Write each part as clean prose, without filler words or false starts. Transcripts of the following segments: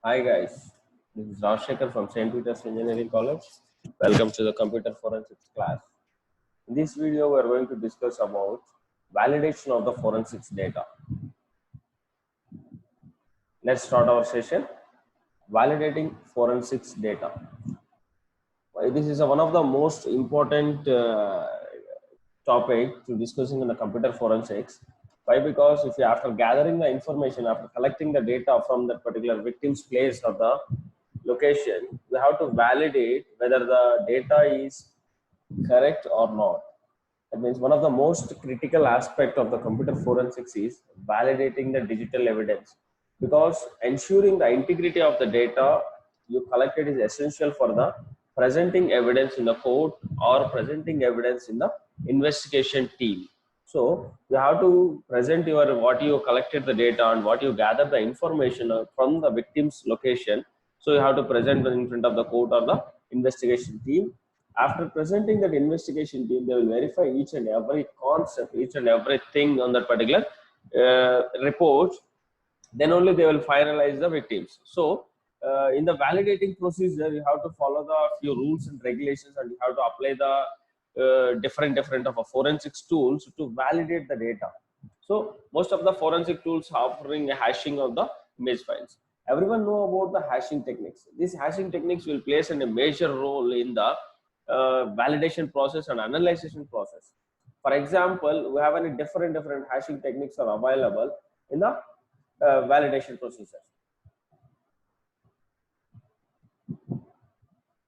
Hi guys, this is Rajshekhar from St. Peter's Engineering College. Welcome to the computer forensics class. In this video, we are going to discuss about validation of the forensics data. Let's start our session. Validating forensics data. This is one of the most important topic to discussing in the computer forensics. Why? Because if you, after gathering the information, after collecting the data from that particular victim's place or the location, we have to validate whether the data is correct or not. That means one of the most critical aspect of the computer forensics is validating the digital evidence, because ensuring the integrity of the data you collected is essential for the presenting evidence in the court or presenting evidence in the investigation team. So you have to present your what you collected the data and what you gathered the information from the victim's location. So you have to present them in front of the court or the investigation team. After presenting that investigation team, they will verify each and every concept, each and everything on that particular report. Then only they will finalize the victims. So in the validating procedure, you have to follow the few rules and regulations, and you have to apply the different of a forensics tools to validate the data. So most of the forensic tools are offering a hashing of the image files. Everyone know about the hashing techniques. These hashing techniques will play a major role in the validation process and analysis process. For example, we have any different hashing techniques are available in the validation procedure.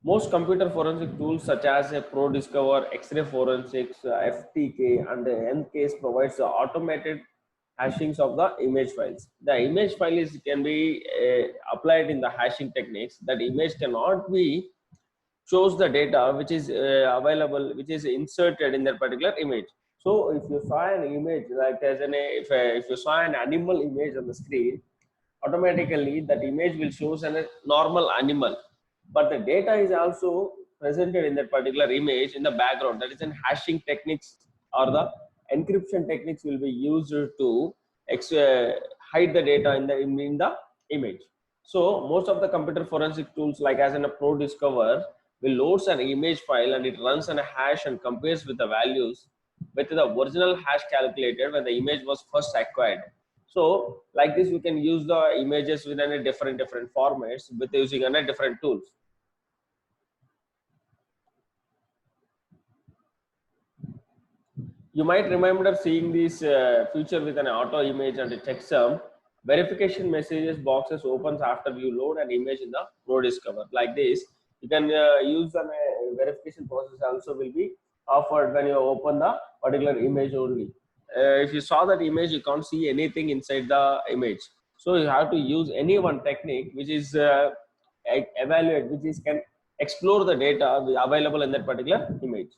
Most computer forensic tools such as ProDiscover, X-ray Forensics, FTK, and the EnCase provides the automated hashings of the image files. The image file can be applied in the hashing techniques. That image cannot be shows the data which is available, which is inserted in that particular image. So if you saw an image like as an if you saw an animal image on the screen, automatically that image will show a normal animal, but the data is also presented in that particular image in the background. That is in hashing techniques or the encryption techniques will be used to hide the data in the image. So most of the computer forensic tools like as in a ProDiscover will loads an image file and it runs an hash and compares with the values with the original hash calculated when the image was first acquired. So like this, we can use the images within a different formats with using a different tools. You might remember seeing this feature with an auto image and a checksum. Verification messages boxes opens after you load an image in the ProDiscover. Like this, you can use the verification process also will be offered when you open the particular image only. If you saw that image, you can't see anything inside the image. So you have to use any one technique which is evaluate, which is can explore the data available in that particular image.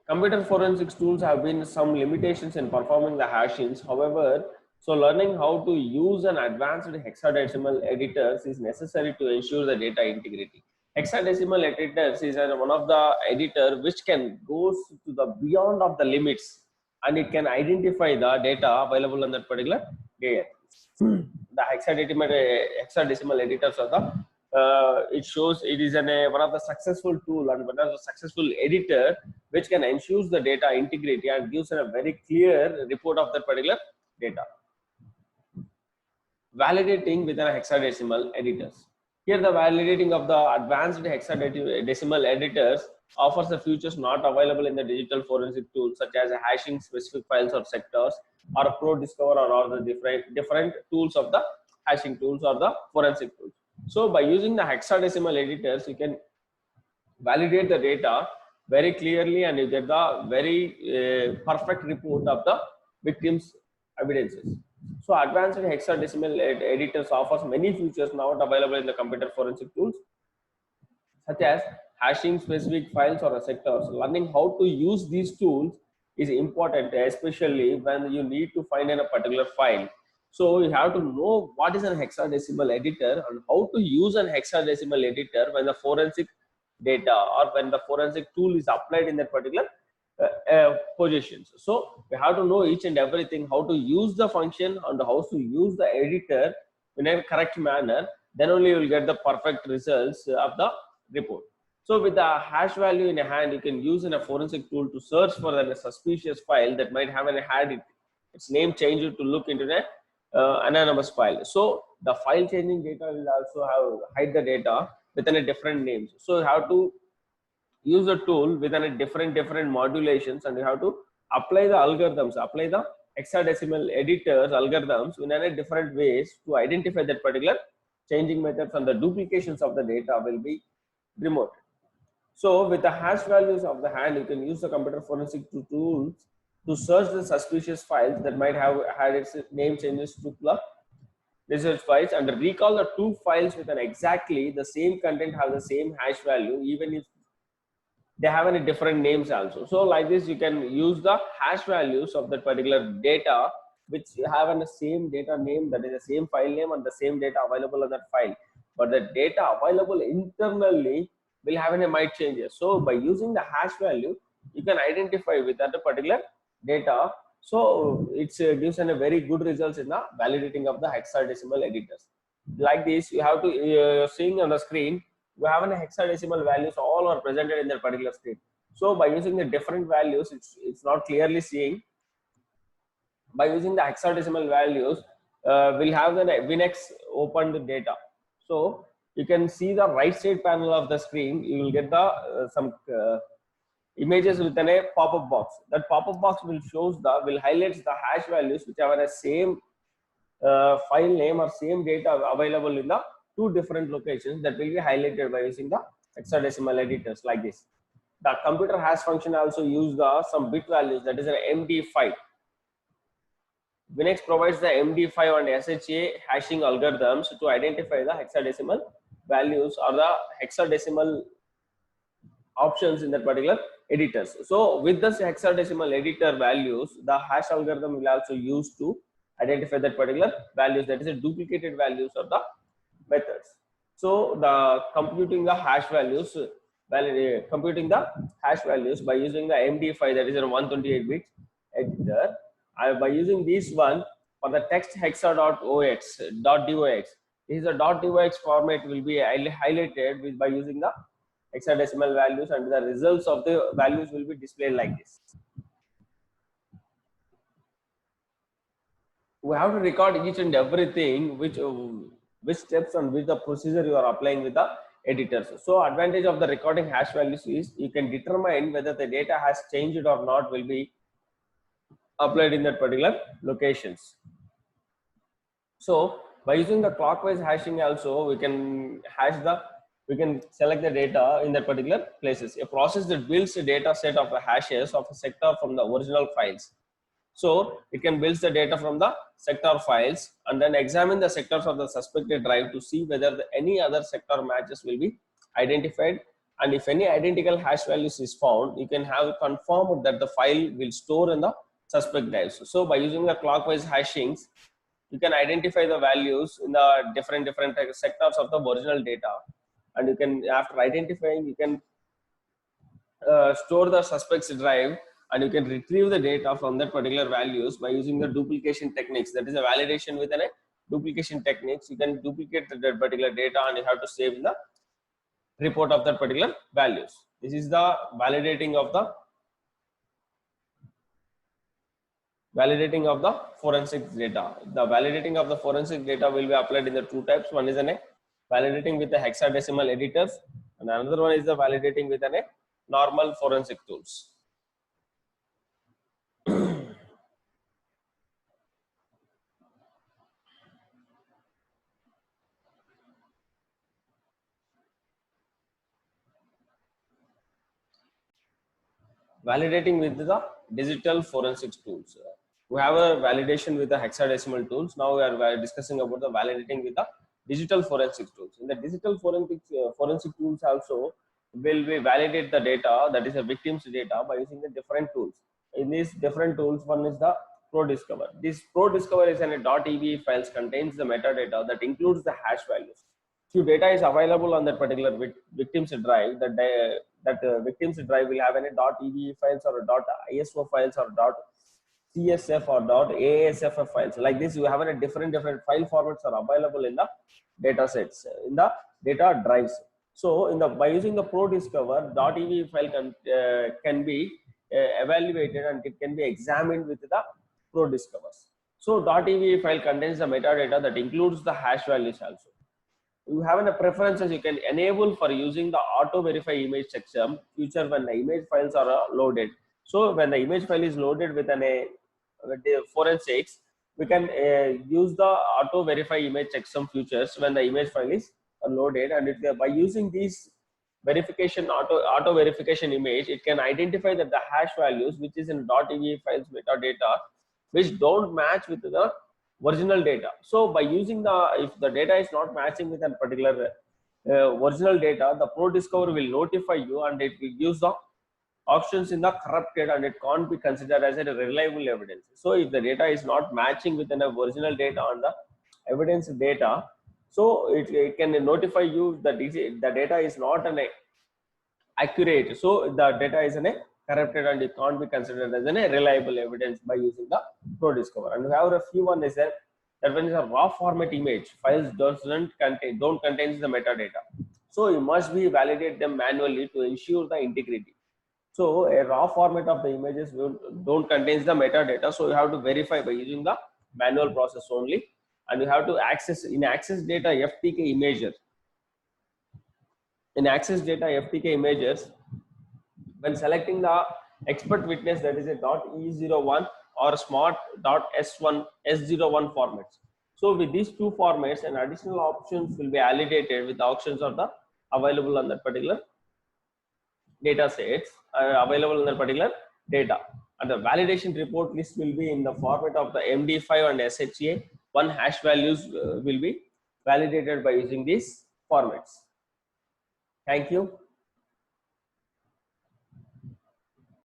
Computer forensics tools have been some limitations in performing the hashings. However, so learning how to use an advanced hexadecimal editors is necessary to ensure the data integrity. Hexadecimal editors is one of the editor which can goes to the beyond of the limits, and it can identify the data available in that particular data. The hexadecimal editors are the it shows it is one of the successful tool and one of the successful editor which can ensure the data integrity and gives a very clear report of that particular data. Validating with an hexadecimal editors. Here the validating of the advanced hexadecimal editors offers the features not available in the digital forensic tools such as hashing specific files or sectors or ProDiscover or the different tools of the hashing tools or the forensic tools. So by using the hexadecimal editors, you can validate the data very clearly and you get the very perfect report of the victim's evidences. So advanced hexadecimal editors offers many features not available in the computer forensic tools, such as hashing specific files or sectors. Learning how to use these tools is important, especially when you need to find in a particular file. So you have to know what is an hexadecimal editor and how to use an hexadecimal editor when the forensic data or when the forensic tool is applied in that particular positions. So we have to know each and everything, how to use the function and how to use the editor in a correct manner. Then only you will get the perfect results of the report. So with the hash value in a hand, you can use in a forensic tool to search for a suspicious file that might have had its name changed to look into an anonymous file. So the file changing data will also have hide the data within a different names. So you have to use a tool within a different modulations, and you have to apply the algorithms, apply the hexadecimal editors algorithms in a different ways to identify that particular changing methods, and the duplications of the data will be removed. So with the hash values of the hand, you can use the computer forensic tools to search the suspicious files that might have had its name changes to the research files, and recall the two files with an exactly the same content have the same hash value even if they have any different names also. So like this, you can use the hash values of that particular data which have the same data name, that is the same file name and the same data available on that file, but the data available internally will have any might changes. So by using the hash value, you can identify with that particular data. So it gives a very good results in the validating of the hexadecimal editors. Like this, you have to seeing on the screen, we have a hexadecimal values all are presented in that particular screen. So by using the different values, it's not clearly seeing. By using the hexadecimal values, we'll have the Winex opened data. So you can see the right side panel of the screen. You will get the some images within a pop-up box. That pop-up box will highlights the hash values which have the same file name or same data available in the two different locations, that will be highlighted by using the hexadecimal editors like this. The computer hash function also use the some bit values, that is an MD5. Winex provides the MD5 and SHA hashing algorithms to identify the hexadecimal values or the hexadecimal options in that particular editors. So with this hexadecimal editor values, the hash algorithm will also use to identify that particular values, that is a duplicated values of the methods. So the computing the hash values by using the MD5, that is a 128-bit editor. By using this one for the text hexa.ox, .dox, this is a .dox format will be highlighted with by using the hexadecimal values, and the results of the values will be displayed like this. We have to record each and everything which steps and which the procedure you are applying with the editors. So advantage of the recording hash values is you can determine whether the data has changed or not will be applied in that particular locations. So by using the clockwise hashing also, we can select the data in that particular places. A process that builds a data set of the hashes of a sector from the original files. So it can build the data from the sector files and then examine the sectors of the suspected drive to see whether any other sector matches will be identified. And if any identical hash values is found, you can have confirmed that the file will store in the suspect drives. So by using the clockwise hashings, you can identify the values in the different sectors of the original data, and you can, after identifying, you can store the suspect's drive, and you can retrieve the data from that particular values by using the duplication techniques. That is a validation with a duplication techniques. You can duplicate that particular data and you have to save in the report of that particular values. This is the validating of the forensic data. The validating of the forensic data will be applied in the two types. One is a validating with the hexadecimal editors, and another one is the validating with a normal forensic tools. Validating with the digital forensics tools. We have a validation with the hexadecimal tools. Now we are discussing about the validating with the digital forensics tools. In the digital forensic tools also will we validate the data, that is a victim's data, by using the different tools. In these different tools, one is the ProDiscover. This ProDiscover is an .eb files contains the metadata that includes the hash values. Few data is available on that particular victim's drive. That that victims drive will have any .eve files or .iso files or .csf or .asff files. Like this, you have a different file formats are available in the data sets, in the data drives. So by using the ProDiscover, .ev file can be evaluated and it can be examined with the ProDiscovers. So .ev file contains the metadata that includes the hash values also. You have a preferences you can enable for using the auto verify image checksum feature when the image files are loaded. So when the image file is loaded with the forensics, we can use the auto verify image checksum features when the image file is loaded, and by using these verification auto verification image, it can identify that the hash values which is in .ev files metadata which don't match with the original data. So by using if the data is not matching with a particular original data, the ProDiscover will notify you and it will use the options in the corrupted and it can't be considered as a reliable evidence. So if the data is not matching with an original data on the evidence data, so it can notify you that the data is not accurate. So the data is corrupted and it can't be considered as a reliable evidence by using the ProDiscover. And we have a few one is that when it's a raw format image, files don't contain the metadata. So you must be validate them manually to ensure the integrity. So a raw format of the images don't contains the metadata. So you have to verify by using the manual process only, and you have to access data FTK imager. In access data FTK images, when selecting the expert witness, that is a .e01 or smart.s01 formats. So with these two formats, and additional options will be validated with the options of the available on that particular data sets available in that particular data. And the validation report list will be in the format of the MD5 and SHA. One hash values will be validated by using these formats. Thank you.